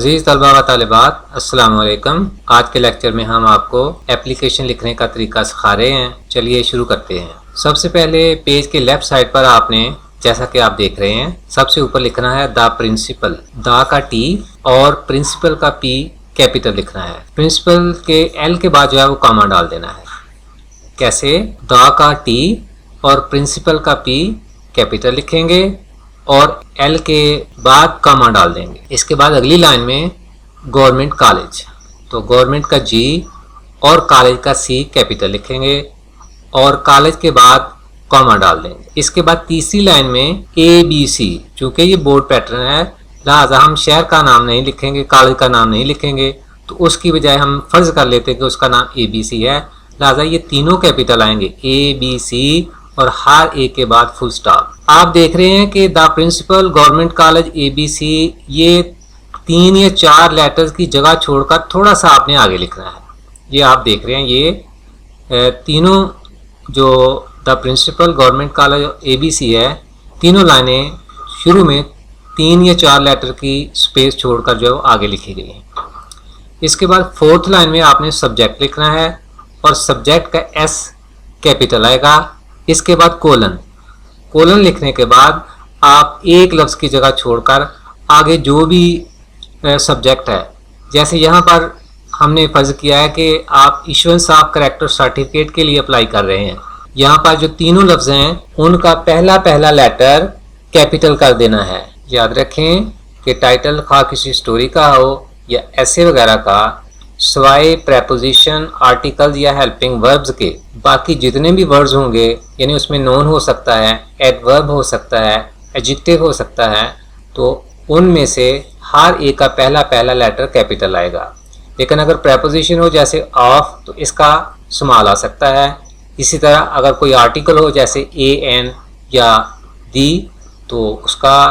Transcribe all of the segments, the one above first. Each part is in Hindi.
अजीज़ तलबा व तालिबात, अस्सलाम वालेकुम। आज के लेक्चर में हम आपको एप्लीकेशन लिखने का तरीका सिखा रहे हैं। चलिए शुरू करते हैं। सबसे पहले पेज के लेफ्ट साइड पर आपने, जैसा कि आप देख रहे हैं, सबसे ऊपर लिखना है द प्रिंसिपल। द का टी और प्रिंसिपल का पी कैपिटल लिखना है। प्रिंसिपल के एल के बाद जो है वो कॉमा डाल देना है। कैसे? द का टी और प्रिंसिपल का पी कैपिटल लिखेंगे और एल के बाद कॉमा डाल देंगे। इसके बाद अगली लाइन में गवर्नमेंट कॉलेज, तो गवर्नमेंट का जी और कॉलेज का सी कैपिटल लिखेंगे और कॉलेज के बाद कॉमा डाल देंगे। इसके बाद तीसरी लाइन में ए बी सी, चूँकि ये बोर्ड पैटर्न है लिहाजा हम शहर का नाम नहीं लिखेंगे, कॉलेज का नाम नहीं लिखेंगे, तो उसकी बजाय हम फर्ज कर लेते हैं कि उसका नाम ए बी सी है। लिहाजा ये तीनों कैपिटल आएंगे, ए बी सी और हर ए के बाद फुल स्टॉप। आप देख रहे हैं कि the principal, government college, A B C, ये 3 या 4 लेटर्स की जगह छोड़कर थोड़ा सा आपने आगे लिखना है। ये आप देख रहे हैं, ये तीनों जो द प्रिंसिपल, गवर्नमेंट कॉलेज और ए बी सी है, तीनों लाइनें शुरू में 3 या 4 लेटर की स्पेस छोड़कर जो आगे लिखी गई हैं। इसके बाद फोर्थ लाइन में आपने सब्जेक्ट लिखना है और सब्जेक्ट का एस कैपिटल आएगा। इसके बाद कोलन, कोलन लिखने के बाद आप एक लफ्ज़ की जगह छोड़कर आगे जो भी सब्जेक्ट है, जैसे यहाँ पर हमने फर्ज किया है कि आप इशुएंस ऑफ करेक्टर सर्टिफिकेट के लिए अप्लाई कर रहे हैं। यहाँ पर जो तीनों लफ्ज़ हैं उनका पहला पहला लेटर कैपिटल कर देना है। याद रखें कि टाइटल खा किसी स्टोरी का हो या ऐसे वगैरह का, सवाए प्रेपोजिशन, आर्टिकल्स या हेल्पिंग वर्ब्स के बाकी जितने भी वर्ड्स होंगे, यानी उसमें नोन हो सकता है, एडवर्ब हो सकता है, एडजेक्टिव हो सकता है, तो उनमें से हर एक का पहला पहला लेटर कैपिटल आएगा। लेकिन अगर प्रेपोजिशन हो जैसे ऑफ, तो इसका स्मॉल आ सकता है। इसी तरह अगर कोई आर्टिकल हो जैसे ए एन या दी, तो उसका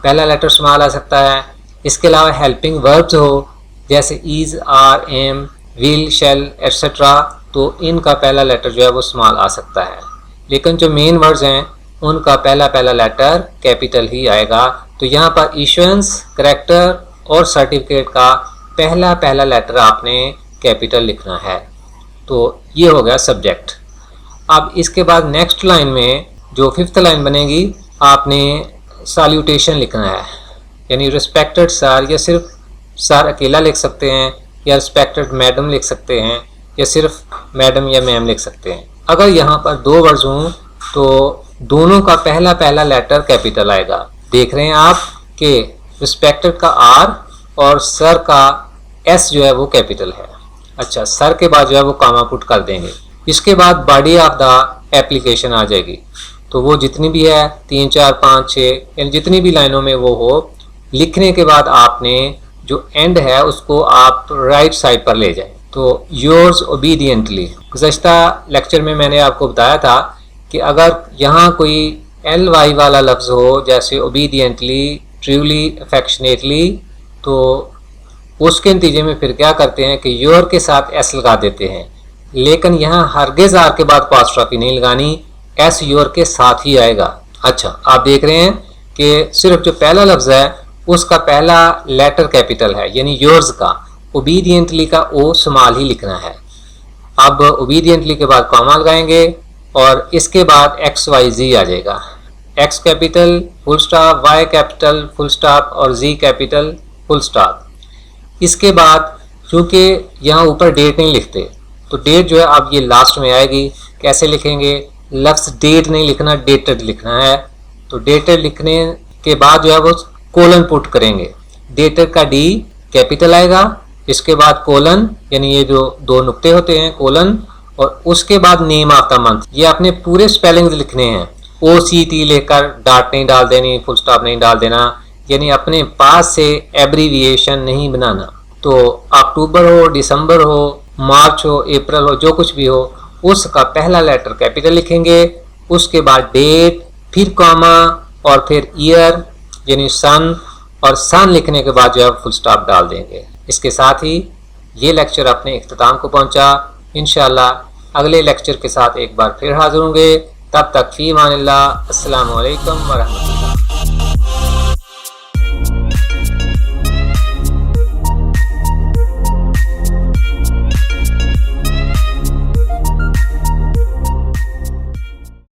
पहला लेटर स्मॉल आ सकता है। इसके अलावा हेल्पिंग वर्ब्स हो जैसे is, are, am, will, shall etcetera, तो इनका पहला लेटर जो है वो स्मॉल आ सकता है। लेकिन जो मेन वर्ड्स हैं उनका पहला पहला लेटर कैपिटल ही आएगा। तो यहाँ पर इशुएंस, करेक्टर और सर्टिफिकेट का पहला पहला लेटर आपने कैपिटल लिखना है। तो ये हो गया सब्जेक्ट। अब इसके बाद नेक्स्ट लाइन में जो 5th लाइन बनेगी, आपने सैल्यूटेशन लिखना है, यानी रिस्पेक्टेड सर, या सिर्फ सर अकेला लिख सकते हैं, या रिस्पेक्टेड मैडम लिख सकते हैं, या सिर्फ मैडम या मैम लिख सकते हैं। अगर यहाँ पर 2 वर्ड्स हों तो दोनों का पहला पहला लेटर कैपिटल आएगा। देख रहे हैं आप कि रिस्पेक्टेड का आर और सर का एस जो है वो कैपिटल है। अच्छा, सर के बाद जो है वो कॉमा पुट कर देंगे। इसके बाद बॉडी ऑफ द एप्लीकेशन आ जाएगी, तो वो जितनी भी है 3, 4, 5, 6 यानी जितनी भी लाइनों में वो हो, लिखने के बाद आपने जो एंड है उसको आप राइट साइड पर ले जाएं। तो योर्स ओबीडियंटली, गुज़श्ता लेक्चर में मैंने आपको बताया था कि अगर यहाँ कोई एल वाई वाला लफ्ज़ हो जैसे ओबीडियंटली, ट्रूली, अफेक्शनेटली, तो उसके नतीजे में फिर क्या करते हैं कि योर के साथ एस लगा देते हैं। लेकिन यहाँ हरगिज़ आर के बाद अपॉस्ट्रोफी नहीं लगानी, एस योर के साथ ही आएगा। अच्छा, आप देख रहे हैं कि सिर्फ जो पहला लफ्ज़ है उसका पहला लेटर कैपिटल है, यानी योर्स का। ओबीडियंटली का ओ स्मॉल ही लिखना है। अब ओबीडियंटली के बाद कॉमा लगाएंगे और इसके बाद एक्स वाई जी आ जाएगा। X capital full stop, Y capital full stop और जी कैपिटल फुल स्टॉप। इसके बाद चूँकि यहाँ ऊपर डेट नहीं लिखते, तो डेट जो है अब ये लास्ट में आएगी। कैसे लिखेंगे? लफ्ज़ डेट नहीं लिखना, डेटेड लिखना है। तो डेटेड लिखने के बाद जो है वो कोलन पुट करेंगे। डेटेड का डी कैपिटल आएगा, इसके बाद कोलन, यानी ये जो 2 नुक्ते होते हैं कोलन, और उसके बाद नेम ऑफ द मंथ। ये आपने पूरे स्पेलिंग्स लिखने हैं, OCT लेकर डॉट नहीं डाल देनी, फुल स्टॉप नहीं डाल देना, यानी अपने पास से एब्रीविएशन नहीं बनाना। तो अक्टूबर हो, दिसंबर हो, मार्च हो, अप्रैल हो, जो कुछ भी हो, उसका पहला लेटर कैपिटल लिखेंगे। उसके बाद डेट, फिर कॉमा और फिर ईयर यानी सन, और सन लिखने के बाद जो है फुल स्टॉप डाल देंगे। इसके साथ ही ये लेक्चर अपने इख्तिताम को पहुंचा। इंशाअल्लाह अगले लेक्चर के साथ एक बार फिर हाजिर होंगे। तब तक फी मानिल्लाह। अस्सलामु अलैकुम व रहमतुल्लाह।